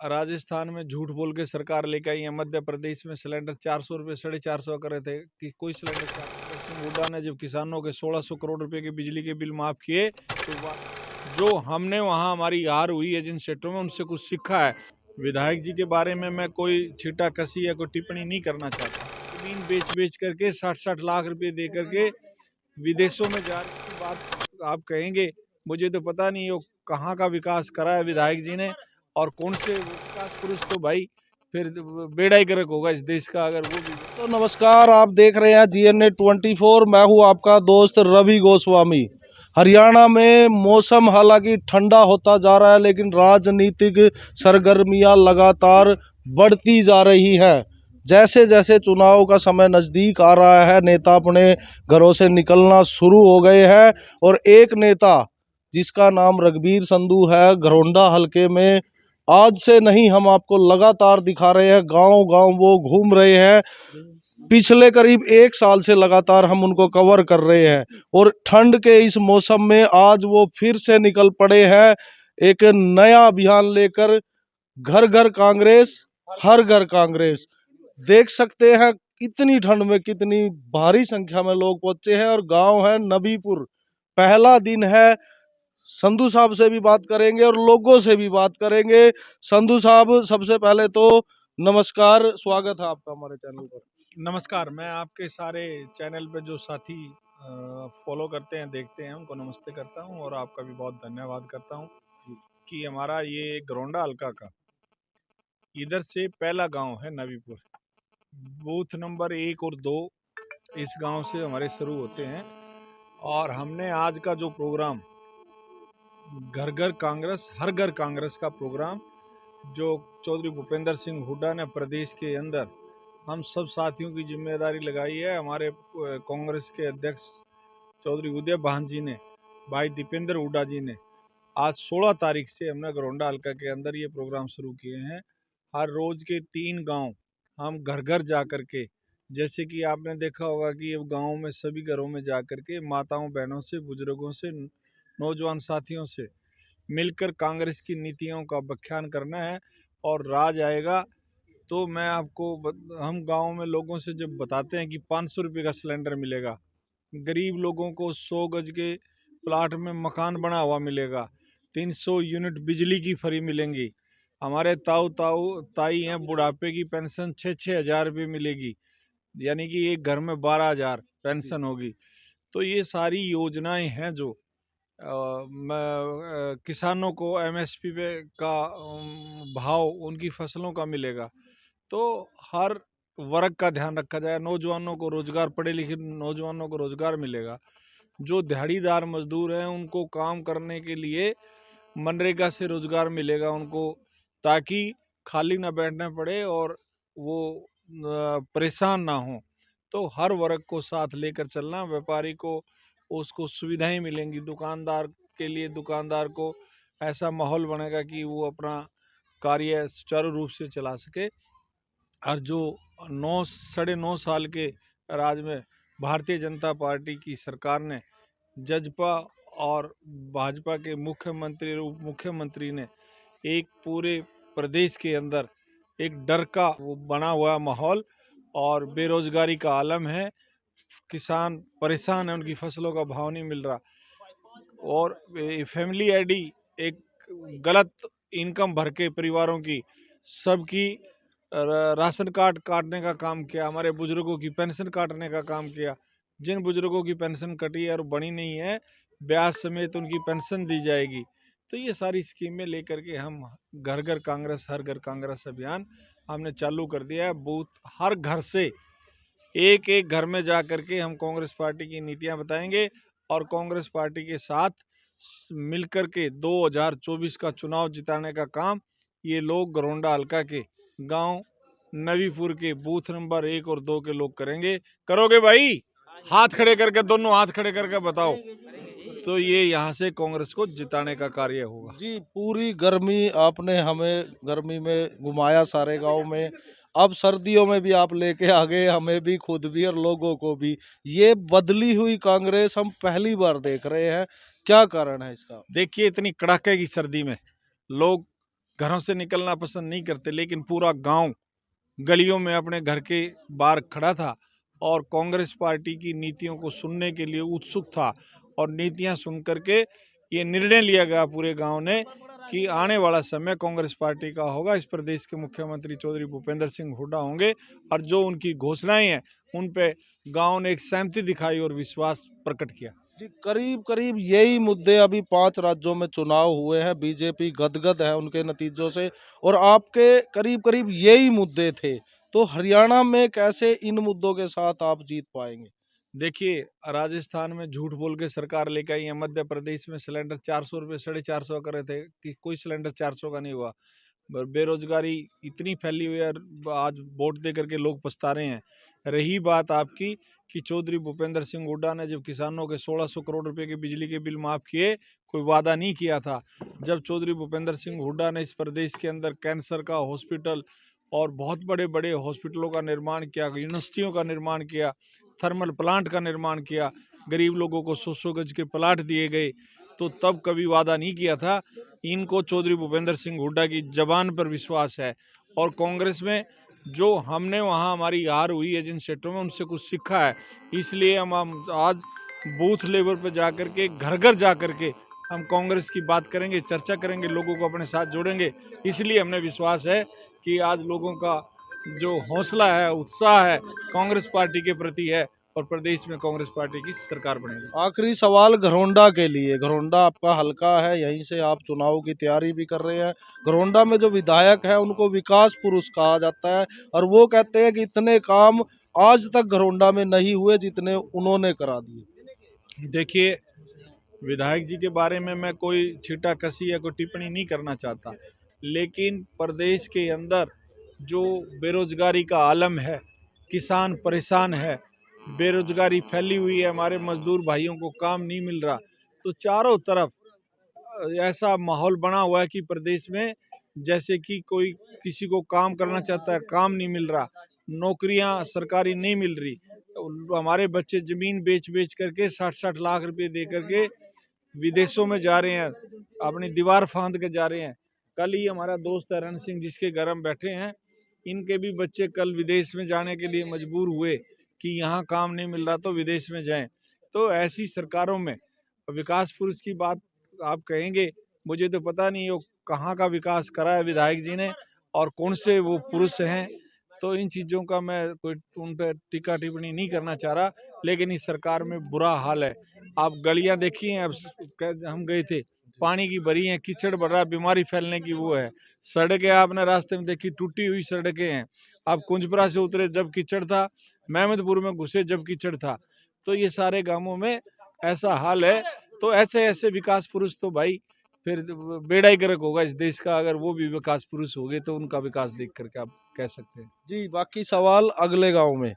राजस्थान में झूठ बोल के सरकार लेके आई है। मध्य प्रदेश में सिलेंडर 400 रुपये 450 कर रहे थे कि कोई सिलेंडर। सिंह हुड्डा ने जब किसानों के 1600 करोड़ रुपए के बिजली के बिल माफ किए तो जो हमने वहाँ हमारी हार हुई है जिन सेक्टरों में, उनसे कुछ सीखा है। विधायक जी के बारे में मैं कोई छीटा कसी या कोई टिप्पणी नहीं करना चाहता। जमीन बेच करके 60-60 लाख रुपए दे करके विदेशों में जाने की बात आप कहेंगे, मुझे तो पता नहीं वो कहाँ का विकास करा है विधायक जी ने और कौन से विकास पुरुष। तो भाई फिर बेड़ा ही गर्क होगा इस देश का अगर वो भी। तो नमस्कार, आप देख रहे हैं GNA 24। मैं हूं आपका दोस्त रवि गोस्वामी। हरियाणा में मौसम हालांकि ठंडा होता जा रहा है, लेकिन राजनीतिक सरगर्मियां लगातार बढ़ती जा रही हैं। जैसे जैसे चुनाव का समय नज़दीक आ रहा है, नेता अपने घरों से निकलना शुरू हो गए हैं। और एक नेता जिसका नाम रघबीर संधू है, घरौंडा हलके में आज से नहीं, हम आपको लगातार दिखा रहे हैं, गांव गांव वो घूम रहे हैं। पिछले करीब 1 साल से लगातार हम उनको कवर कर रहे हैं और ठंड के इस मौसम में आज वो फिर से निकल पड़े हैं एक नया अभियान लेकर। घर घर कांग्रेस, हर घर कांग्रेस। देख सकते हैं इतनी ठंड में कितनी भारी संख्या में लोग पहुंचे हैं और गांव है नबीपुर। पहला दिन है। संधू साहब से भी बात करेंगे और लोगों से भी बात करेंगे। संधू साहब, सबसे पहले तो नमस्कार, स्वागत है आपका हमारे चैनल पर। नमस्कार, मैं आपके सारे चैनल पे जो साथी फॉलो करते हैं देखते हैं उनको नमस्ते करता हूं और आपका भी बहुत धन्यवाद करता हूं कि हमारा ये घरौंडा हल्का का इधर से पहला गांव है नबीपुर। बूथ नंबर 1 और 2 इस गांव से हमारे शुरू होते हैं और हमने आज का जो प्रोग्राम घर घर कांग्रेस हर घर कांग्रेस का प्रोग्राम जो चौधरी भूपेंद्र सिंह हुड्डा ने प्रदेश के अंदर हम सब साथियों की जिम्मेदारी लगाई है। हमारे कांग्रेस के अध्यक्ष चौधरी उदय भान जी ने, भाई दीपेंद्र हुड्डा जी ने आज 16 तारीख से हमने घरौंडा हल्का के अंदर ये प्रोग्राम शुरू किए हैं। हर रोज के 3 गांव हम घर घर जा कर के, जैसे कि आपने देखा होगा कि अब गाँव में सभी घरों में जा कर के माताओं बहनों से, बुजुर्गों से, नौजवान साथियों से मिलकर कांग्रेस की नीतियों का व्याख्यान करना है। और राज आएगा तो मैं आपको हम गांव में लोगों से जब बताते हैं कि 500 रुपये का सिलेंडर मिलेगा, गरीब लोगों को 100 गज के प्लाट में मकान बना हुआ मिलेगा, 300 यूनिट बिजली की फ्री मिलेंगी, हमारे ताई हैं बुढ़ापे की पेंशन 6-6 हज़ार रुपये मिलेगी, यानी कि एक घर में 12,000 पेंशन होगी। तो ये सारी योजनाएं हैं जो किसानों को MSP पे का भाव उनकी फसलों का मिलेगा। तो हर वर्ग का ध्यान रखा जाए। नौजवानों को रोजगार, पढ़े लिखे नौजवानों को रोजगार मिलेगा। जो दिहाड़ीदार मजदूर हैं उनको काम करने के लिए मनरेगा से रोजगार मिलेगा उनको, ताकि खाली ना बैठना पड़े और वो परेशान ना हो। तो हर वर्ग को साथ लेकर चलना, व्यापारी को उसको सुविधाएं मिलेंगी, दुकानदार के लिए दुकानदार को ऐसा माहौल बनेगा कि वो अपना कार्य सुचारू रूप से चला सके। और जो 9-9.5 साल के राज में भारतीय जनता पार्टी की सरकार ने, जजपा और भाजपा के मुख्यमंत्री और उप मुख्यमंत्री ने एक पूरे प्रदेश के अंदर एक डर का वो बना हुआ माहौल और बेरोजगारी का आलम है। किसान परेशान है, उनकी फसलों का भाव नहीं मिल रहा और फैमिली आईडी एक गलत इनकम भर के परिवारों की सबकी राशन कार्ड काटने का काम किया, हमारे बुजुर्गों की पेंशन काटने का काम किया। जिन बुजुर्गों की पेंशन कटी है और बनी नहीं है, ब्याज समेत उनकी पेंशन दी जाएगी। तो ये सारी स्कीमें लेकर के हम घर घर कांग्रेस हर घर कांग्रेस अभियान हमने चालू कर दिया है। बूथ हर घर से एक एक घर में जा कर के हम कांग्रेस पार्टी की नीतियां बताएंगे और कांग्रेस पार्टी के साथ मिलकर के 2024 का चुनाव जिताने का काम ये लोग घरौंडा हल्का के गांव नबीपुर के बूथ नंबर 1 और 2 के लोग करेंगे। करोगे भाई? हाथ खड़े करके, दोनों हाथ खड़े करके बताओ। तो ये यहाँ से कांग्रेस को जिताने का कार्य होगा। जी, पूरी गर्मी आपने हमें गर्मी में घुमाया सारे गांव में। अब सर्दियों में भी आप लेके आ गए, हमें भी, खुद भी और लोगों को भी। ये बदली हुई कांग्रेस हम पहली बार देख रहे हैं, क्या कारण है इसका? देखिए, इतनी कड़ाके की सर्दी में लोग घरों से निकलना पसंद नहीं करते, लेकिन पूरा गांव गलियों में अपने घर के बाहर खड़ा था और कांग्रेस पार्टी की नीतियों को सुनने के लिए उत्सुक था। और नीतियां सुन करके ये निर्णय लिया गया पूरे गांव ने कि आने वाला समय कांग्रेस पार्टी का होगा, इस प्रदेश के मुख्यमंत्री चौधरी भूपेंद्र सिंह हुड्डा होंगे। और जो उनकी घोषणाएं हैं उन पे गांव ने एक सहमति दिखाई और विश्वास प्रकट किया। जी, करीब करीब यही मुद्दे अभी 5 राज्यों में चुनाव हुए हैं, बीजेपी गदगद है उनके नतीजों से, और आपके करीब करीब यही मुद्दे थे। तो हरियाणा में कैसे इन मुद्दों के साथ आप जीत पाएंगे? देखिए, राजस्थान में झूठ बोल के सरकार लेके आई है, मध्य प्रदेश में सिलेंडर 400 रुपये 450 कर रहे थे कि कोई सिलेंडर 400 का नहीं हुआ। बेरोजगारी इतनी फैली हुई है, आज वोट दे करके लोग पछता रहे हैं। रही बात आपकी कि चौधरी भूपेंद्र सिंह हुड्डा ने जब किसानों के 1600 करोड़ रुपए के बिजली के बिल माफ किए, कोई वादा नहीं किया था। जब चौधरी भूपेंद्र सिंह हुड्डा ने इस प्रदेश के अंदर कैंसर का हॉस्पिटल और बहुत बड़े बड़े हॉस्पिटलों का निर्माण किया, यूनिवर्सिटियों का निर्माण किया, थर्मल प्लांट का निर्माण किया, गरीब लोगों को 100-100 गज के प्लाट दिए गए, तो तब कभी वादा नहीं किया था। इनको चौधरी भूपेंद्र सिंह हुड्डा की जबान पर विश्वास है। और कांग्रेस में जो हमने वहाँ हमारी हार हुई है जिन सेक्टरों में, उनसे कुछ सीखा है। इसलिए हम आज बूथ लेवल पर जा कर के, घर घर जा कर के हम कांग्रेस की बात करेंगे, चर्चा करेंगे, लोगों को अपने साथ जोड़ेंगे। इसलिए हमने विश्वास है कि आज लोगों का जो हौसला है, उत्साह है, कांग्रेस पार्टी के प्रति है और प्रदेश में कांग्रेस पार्टी की सरकार बनेगी। आखिरी सवाल घरौंडा के लिए। घरौंडा आपका हलका है, यहीं से आप चुनाव की तैयारी भी कर रहे हैं। घरौंडा में जो विधायक है उनको विकास पुरुष कहा जाता है, और वो कहते हैं कि इतने काम आज तक घरौंडा में नहीं हुए जितने उन्होंने करा दिए। देखिए, विधायक जी के बारे में मैं कोई छीटा कसी या कोई टिप्पणी नहीं करना चाहता, लेकिन प्रदेश के अंदर जो बेरोजगारी का आलम है, किसान परेशान है, बेरोजगारी फैली हुई है, हमारे मजदूर भाइयों को काम नहीं मिल रहा, तो चारों तरफ ऐसा माहौल बना हुआ है कि प्रदेश में जैसे कि कोई किसी को काम करना चाहता है, काम नहीं मिल रहा, नौकरियां सरकारी नहीं मिल रही। तो हमारे बच्चे जमीन बेच बेच करके 60-60 लाख रुपए दे करके विदेशों में जा रहे हैं, अपनी दीवार फांद के जा रहे हैं। कल ही हमारा दोस्त है रण सिंह, जिसके घर हम बैठे हैं, इनके भी बच्चे कल विदेश में जाने के लिए मजबूर हुए कि यहाँ काम नहीं मिल रहा तो विदेश में जाएं। तो ऐसी सरकारों में विकास पुरुष की बात आप कहेंगे, मुझे तो पता नहीं वो कहाँ का विकास करा है विधायक जी ने और कौन से वो पुरुष हैं। तो इन चीज़ों का मैं कोई उन पर टीका टिप्पणी नहीं करना चाह रहा, लेकिन इस सरकार में बुरा हाल है। आप गलियां देखिए, अब हम गए थे, पानी की भरी हैं, कीचड़ भर रहा है, बीमारी फैलने की वो है। सड़कें आपने रास्ते में देखी, टूटी हुई सड़कें हैं। आप कुंजपुरा से उतरे जब कीचड़ था, मेहमदपुर में घुसे जब कीचड़ था। तो ये सारे गांवों में ऐसा हाल है। तो ऐसे ऐसे विकास पुरुष तो भाई फिर बेड़ा ही गर्क होगा इस देश का, अगर वो भी विकास पुरुष हो गए तो उनका विकास देख करके आप कह सकते हैं। जी, बाकी सवाल अगले गांव में।